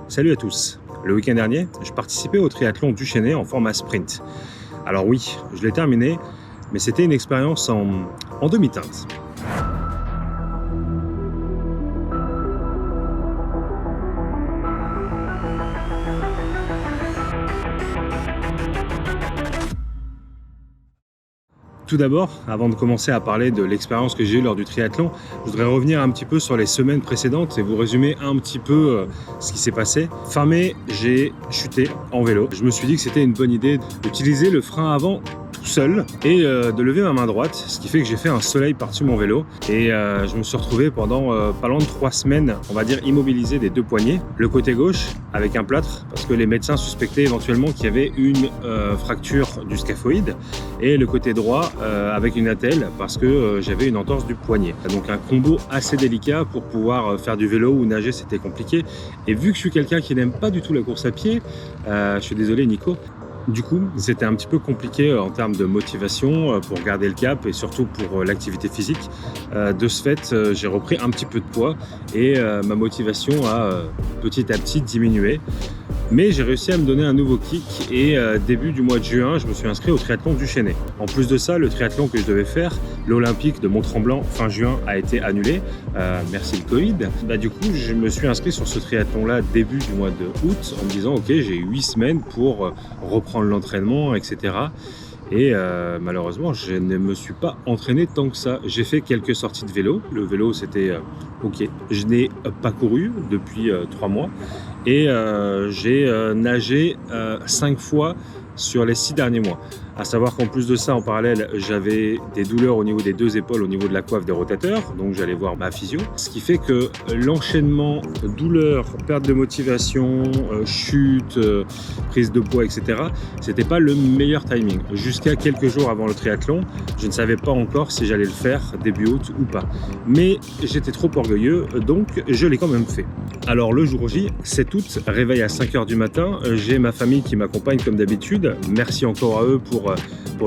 Salut à tous. Le week-end dernier, je participais au triathlon du Chesnay en format sprint. Alors oui, je l'ai terminé, mais c'était une expérience en demi-teinte. Tout d'abord, avant de commencer à parler de l'expérience que j'ai eue lors du triathlon, je voudrais revenir un petit peu sur les semaines précédentes et vous résumer un petit peu ce qui s'est passé. Fin mai, j'ai chuté en vélo. Je me suis dit que c'était une bonne idée d'utiliser le frein avant tout seul et de lever ma main droite, ce qui fait que j'ai fait un soleil par-dessus mon vélo et je me suis retrouvé pendant pas loin de 3 semaines, on va dire immobilisé des deux poignets. Le côté gauche avec un plâtre parce que les médecins suspectaient éventuellement qu'il y avait une fracture du scaphoïde et le côté droit avec une attelle parce que j'avais une entorse du poignet. Donc un combo assez délicat pour pouvoir faire du vélo ou nager, c'était compliqué. Et vu que je suis quelqu'un qui n'aime pas du tout la course à pied, je suis désolé Nico, du coup, c'était un petit peu compliqué en termes de motivation pour garder le cap et surtout pour l'activité physique. De ce fait, j'ai repris un petit peu de poids et ma motivation a petit à petit diminué. Mais j'ai réussi à me donner un nouveau kick et début du mois de juin, je me suis inscrit au triathlon du Chesnay. En plus de ça, le triathlon que je devais faire, l'Olympique de Mont-Tremblant fin juin, a été annulé. Merci le Covid. Du coup, je me suis inscrit sur ce triathlon-là début du mois de août en me disant ok, j'ai 8 semaines pour reprendre l'entraînement, etc. Et malheureusement, je ne me suis pas entraîné tant que ça. J'ai fait quelques sorties de vélo. Le vélo, c'était ok. Je n'ai pas couru depuis 3 mois. Et j'ai nagé 5 fois sur les 6 derniers mois. À savoir qu'en plus de ça, en parallèle, j'avais des douleurs au niveau des 2 épaules, au niveau de la coiffe des rotateurs, donc j'allais voir ma physio. Ce qui fait que l'enchaînement douleur, perte de motivation, chute, prise de poids, etc., c'était pas le meilleur timing. Jusqu'à quelques jours avant le triathlon, je ne savais pas encore si j'allais le faire début août ou pas. Mais j'étais trop orgueilleux, donc je l'ai quand même fait. Alors le jour J, 7 août, réveil à 5 h du matin, j'ai ma famille qui m'accompagne comme d'habitude. Merci encore à eux pour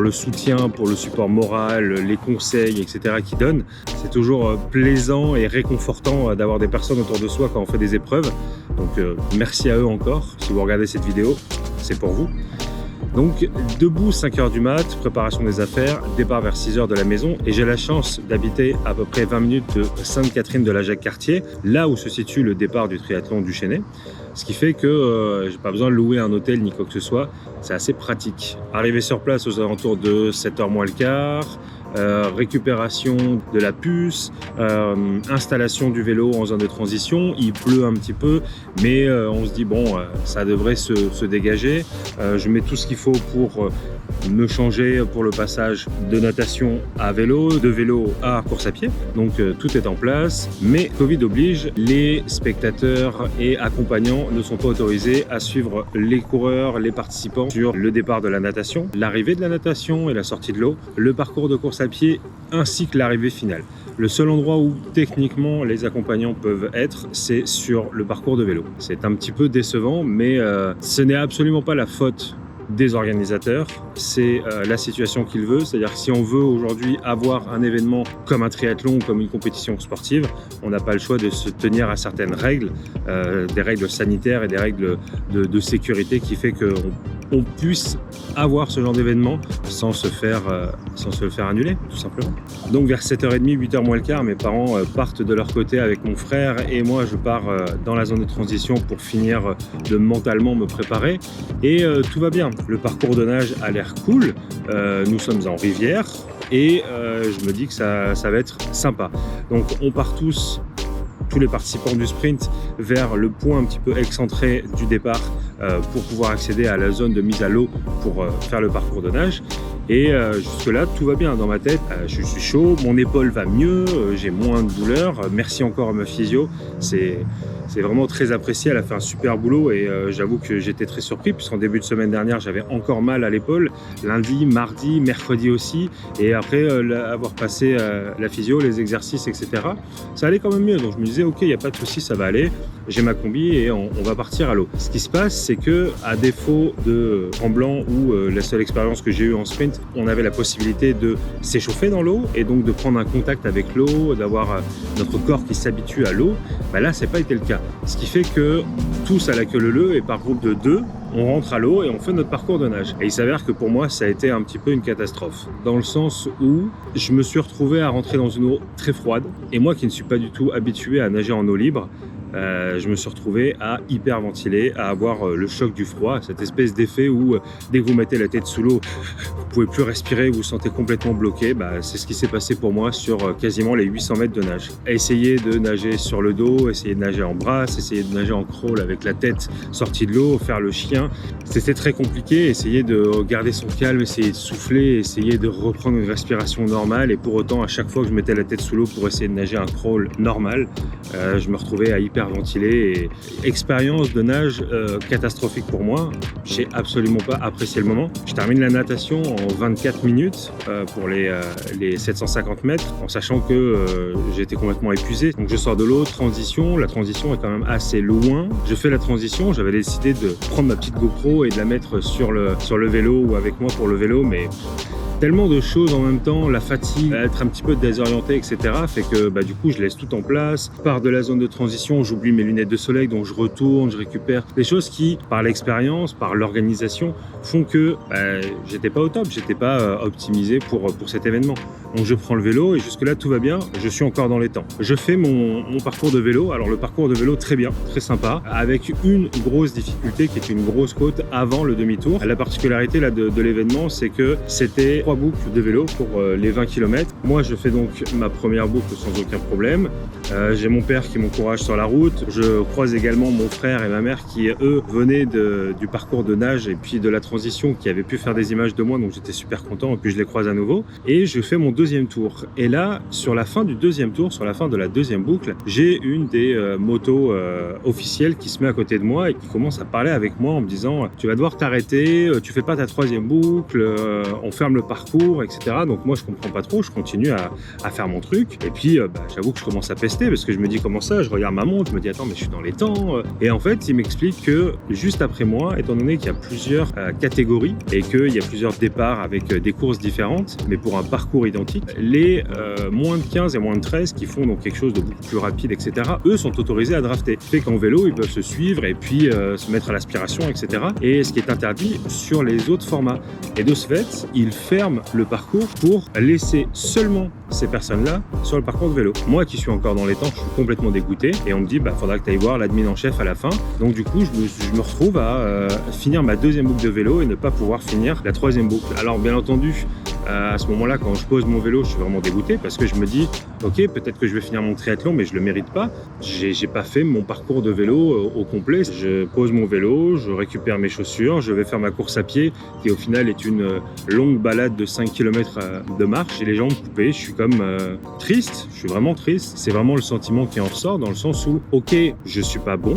le soutien, pour le support moral, les conseils, etc. qu'ils donnent. C'est toujours plaisant et réconfortant d'avoir des personnes autour de soi quand on fait des épreuves. Donc merci à eux encore. Si vous regardez cette vidéo, c'est pour vous. Donc debout 5 h du mat, préparation des affaires, départ vers 6 h de la maison et j'ai la chance d'habiter à peu près 20 minutes de Sainte-Catherine de la Jacques-Cartier, là où se situe le départ du triathlon du Chesnay. Ce qui fait que j'ai pas besoin de louer un hôtel ni quoi que ce soit, c'est assez pratique. Arrivé sur place aux alentours de 7 h moins le quart, récupération de la puce, installation du vélo en zone de transition. Il pleut un petit peu, mais on se dit bon, ça devrait se dégager. Je mets tout ce qu'il faut pour me changer pour le passage de natation à vélo, de vélo à course à pied. Donc tout est en place, mais Covid oblige, les spectateurs et accompagnants ne sont pas autorisés à suivre les coureurs, les participants sur le départ de la natation, l'arrivée de la natation et la sortie de l'eau, le parcours de course à pied ainsi que l'arrivée finale. Le seul endroit où techniquement les accompagnants peuvent être, c'est sur le parcours de vélo. C'est un petit peu décevant, mais ce n'est absolument pas la faute des organisateurs, c'est la situation qu'ils veulent, c'est-à-dire que si on veut aujourd'hui avoir un événement comme un triathlon ou comme une compétition sportive, on n'a pas le choix de se tenir à certaines règles, des règles sanitaires et des règles de sécurité qui fait qu'on puisse avoir ce genre d'événement sans se faire annuler, tout simplement. Donc vers 7 h 30, 8 h moins le quart, mes parents partent de leur côté avec mon frère et moi je pars dans la zone de transition pour finir de mentalement me préparer et tout va bien. Le parcours de nage a l'air cool, nous sommes en rivière et je me dis que ça va être sympa. Donc on part tous les participants du sprint vers le point un petit peu excentré du départ pour pouvoir accéder à la zone de mise à l'eau pour faire le parcours de nage. Et jusque là tout va bien dans ma tête, je suis chaud, mon épaule va mieux, j'ai moins de douleur, merci encore à ma physio, c'est vraiment très apprécié, elle a fait un super boulot et j'avoue que j'étais très surpris puisqu'en début de semaine dernière j'avais encore mal à l'épaule, lundi, mardi, mercredi aussi et après avoir passé la physio, les exercices, etc. ça allait quand même mieux, donc je me disais ok, il n'y a pas de souci, ça va aller, j'ai ma combi et on va partir à l'eau. Ce qui se passe c'est que à défaut de en blanc où la seule expérience que j'ai eue en sprint, on avait la possibilité de s'échauffer dans l'eau et donc de prendre un contact avec l'eau, d'avoir notre corps qui s'habitue à l'eau. Bah là, c'est pas été le cas. Ce qui fait que tous à la queue leu et par groupe de 2, on rentre à l'eau et on fait notre parcours de nage. Et il s'avère que pour moi, ça a été un petit peu une catastrophe. Dans le sens où je me suis retrouvé à rentrer dans une eau très froide. Et moi qui ne suis pas du tout habitué à nager en eau libre, je me suis retrouvé à hyperventiler, à avoir le choc du froid, cette espèce d'effet où dès que vous mettez la tête sous l'eau, vous pouvez plus respirer, vous vous sentez complètement bloqué. C'est ce qui s'est passé pour moi sur quasiment les 800 mètres de nage. Essayer de nager sur le dos, essayer de nager en brasse, essayer de nager en crawl avec la tête sortie de l'eau, faire le chien, c'était très compliqué. Essayer de garder son calme, essayer de souffler, essayer de reprendre une respiration normale, et pour autant à chaque fois que je mettais la tête sous l'eau pour essayer de nager un crawl normal, je me retrouvais à hyperventiler. Et expérience de nage catastrophique pour moi. J'ai absolument pas apprécié le moment. Je termine la natation en 24 minutes pour les 750 mètres, en sachant que j'étais complètement épuisé. Donc je sors de l'eau, transition. La transition est quand même assez loin. Je fais la transition. J'avais décidé de prendre ma petite GoPro et de la mettre sur le vélo ou avec moi pour le vélo, mais tellement de choses en même temps, la fatigue, être un petit peu désorienté, etc. fait que du coup je laisse tout en place. Je pars de la zone de transition, j'oublie mes lunettes de soleil, donc je retourne, je récupère. Des choses qui, par l'expérience, par l'organisation, font que j'étais pas au top, j'étais pas optimisé pour cet événement. Donc je prends le vélo et jusque là tout va bien, je suis encore dans les temps. Je fais mon parcours de vélo. Alors le parcours de vélo très bien, très sympa, avec une grosse difficulté qui est une grosse côte avant le demi-tour. La particularité là de l'événement, c'est que c'était 3 boucles de vélo pour les 20 km. Moi je fais donc ma première boucle sans aucun problème. J'ai mon père qui m'encourage sur la route. Je croise également mon frère et ma mère qui eux venaient du parcours de nage et puis de la transition, qui avaient pu faire des images de moi, donc j'étais super content, et puis je les croise à nouveau. Et je fais mon deuxième tour. Et là, sur la fin du deuxième tour, sur la fin de la deuxième boucle, j'ai une des motos officielles qui se met à côté de moi et qui commence à parler avec moi en me disant « Tu vas devoir t'arrêter, tu fais pas ta troisième boucle, on ferme le parcours, etc. » Donc moi, je comprends pas trop, je continue à faire mon truc. Et puis, j'avoue que je commence à pester parce que je me dis « Comment ça ?» Je regarde ma montre, je me dis « Attends, mais je suis dans les temps. » Et en fait, il m'explique que juste après moi, étant donné qu'il y a plusieurs catégories et qu'il y a plusieurs départs avec des courses différentes, mais pour un parcours identique, les moins de 15 et moins de 13 qui font donc quelque chose de beaucoup plus rapide, etc., eux sont autorisés à drafter. Fait qu'en vélo, ils peuvent se suivre et puis se mettre à l'aspiration, etc. Et ce qui est interdit sur les autres formats. Et de ce fait, ils ferment le parcours pour laisser seulement ces personnes-là sur le parcours de vélo. Moi qui suis encore dans les temps, je suis complètement dégoûté et on me dit faudra que tu ailles voir l'admin en chef à la fin. Donc du coup, je me retrouve à finir ma deuxième boucle de vélo et ne pas pouvoir finir la troisième boucle. Alors bien entendu, à ce moment-là, quand je pose mon vélo, je suis vraiment dégoûté parce que je me dis ok, peut-être que je vais finir mon triathlon, mais je le mérite pas. J'ai pas fait mon parcours de vélo au complet. Je pose mon vélo, je récupère mes chaussures, je vais faire ma course à pied qui au final est une longue balade de 5 km de marche. J'ai les jambes coupées, je suis comme triste, je suis vraiment triste. C'est vraiment le sentiment qui en ressort dans le sens où ok, je suis pas bon,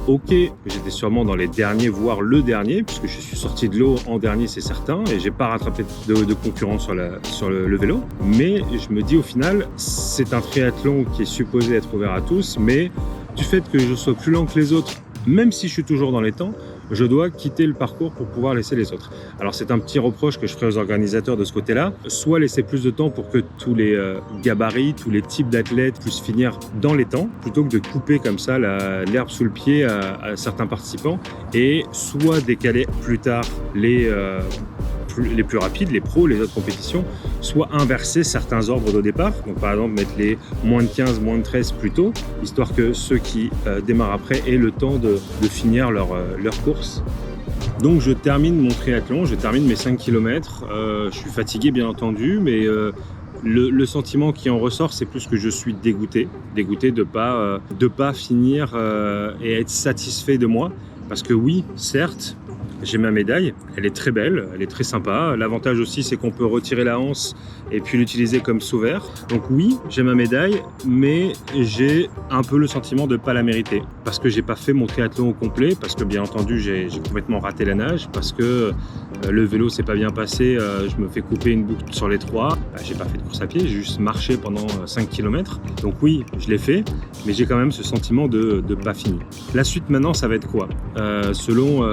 ok, j'étais sûrement dans les derniers, voire le dernier, puisque je suis sorti de l'eau en dernier, c'est certain, et j'ai pas rattrapé de concurrence sur le vélo. Mais je me dis au final, c'est un triathlon qui est supposé être ouvert à tous, mais du fait que je sois plus lent que les autres, même si je suis toujours dans les temps, je dois quitter le parcours pour pouvoir laisser les autres. Alors c'est un petit reproche que je ferai aux organisateurs de ce côté-là, soit laisser plus de temps pour que tous les gabarits, tous les types d'athlètes puissent finir dans les temps, plutôt que de couper comme ça l'herbe sous le pied à certains participants, et soit décaler plus tard les plus rapides, les pros, les autres compétitions, soit inverser certains ordres de départ. Donc par exemple mettre les moins de 15, moins de 13 plus tôt, histoire que ceux qui démarrent après aient le temps de finir leur course. Donc je termine mon triathlon, je termine mes 5 km, je suis fatigué bien entendu, mais le sentiment qui en ressort, c'est plus que je suis dégoûté de pas finir et être satisfait de moi. Parce que oui, certes, j'ai ma médaille, elle est très belle, elle est très sympa. L'avantage aussi, c'est qu'on peut retirer la anse et puis l'utiliser comme sous-verre. Donc oui, j'ai ma médaille, mais j'ai un peu le sentiment de ne pas la mériter. Parce que j'ai pas fait mon triathlon au complet, parce que bien entendu, j'ai complètement raté la nage, parce que le vélo s'est pas bien passé, je me fais couper une boucle sur les 3. J'ai pas fait de course à pied, j'ai juste marché pendant 5 km. Donc oui, je l'ai fait, mais j'ai quand même ce sentiment de pas fini. La suite maintenant, ça va être quoi? Selon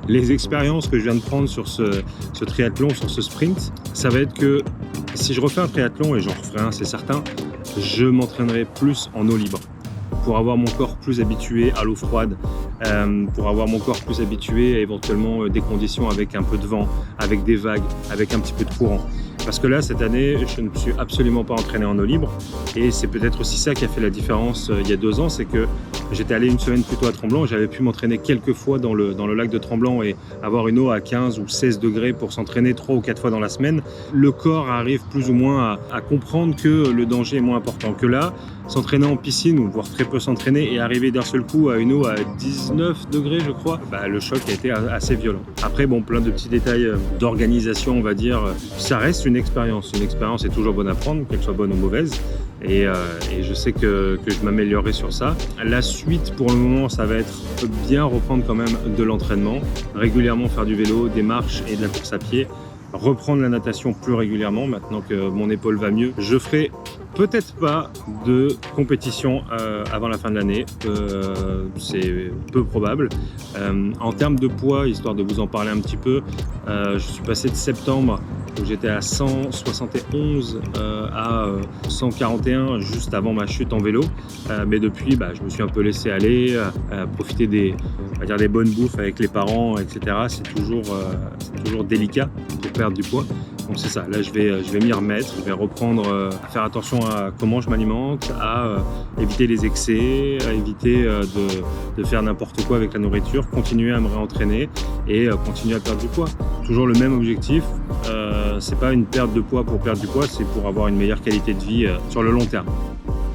les expériences que je viens de prendre sur ce triathlon, sur ce sprint, ça va être que si je refais un triathlon, et j'en referai un, c'est certain, je m'entraînerai plus en eau libre pour avoir mon corps plus habitué à l'eau froide, pour avoir mon corps plus habitué à éventuellement des conditions avec un peu de vent, avec des vagues, avec un petit peu de courant. Parce que là, cette année, je ne me suis absolument pas entraîné en eau libre. Et c'est peut-être aussi ça qui a fait la différence il y a 2 ans, c'est que j'étais allé une semaine plus tôt à Tremblant. J'avais pu m'entraîner quelques fois dans le lac de Tremblant et avoir une eau à 15 ou 16 degrés pour s'entraîner 3 ou 4 fois dans la semaine. Le corps arrive plus ou moins à comprendre que le danger est moins important que là. S'entraîner en piscine, ou voire très peu s'entraîner, et arriver d'un seul coup à une eau à 19 degrés, je crois, le choc a été assez violent. Après, bon, plein de petits détails d'organisation, on va dire. Ça reste une expérience. Une expérience est toujours bonne à prendre, qu'elle soit bonne ou mauvaise. Et je sais que je m'améliorerai sur ça. La suite, pour le moment, ça va être bien reprendre quand même de l'entraînement, régulièrement faire du vélo, des marches et de la course à pied, reprendre la natation plus régulièrement maintenant que mon épaule va mieux. Je ferai peut-être pas de compétition avant la fin de l'année, c'est peu probable. En termes de poids, histoire de vous en parler un petit peu, je suis passé de septembre où j'étais à 171 à 141 juste avant ma chute en vélo, mais depuis je me suis un peu laissé aller, profiter des bonnes bouffes avec les parents, etc. C'est toujours délicat pour perdre du poids. Donc c'est ça, là je vais m'y remettre, je vais reprendre, faire attention à comment je m'alimente, à éviter les excès, à éviter de faire n'importe quoi avec la nourriture, continuer à me réentraîner et continuer à perdre du poids. Toujours le même objectif, c'est pas une perte de poids pour perdre du poids, c'est pour avoir une meilleure qualité de vie sur le long terme.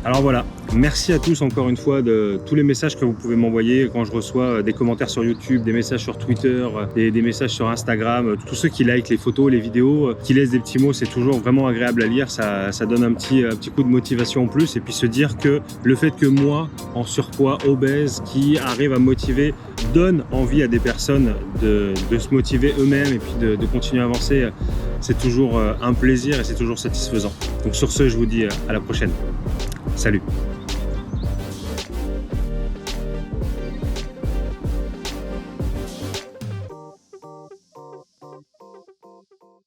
Alors voilà, merci à tous encore une fois de tous les messages que vous pouvez m'envoyer quand je reçois des commentaires sur YouTube, des messages sur Twitter, des messages sur Instagram, tous ceux qui likent les photos, les vidéos, qui laissent des petits mots, c'est toujours vraiment agréable à lire, ça donne un petit coup de motivation en plus, et puis se dire que le fait que moi, en surpoids, obèse, qui arrive à me motiver, donne envie à des personnes de se motiver eux-mêmes et puis de continuer à avancer, c'est toujours un plaisir et c'est toujours satisfaisant. Donc sur ce, je vous dis à la prochaine. Salut!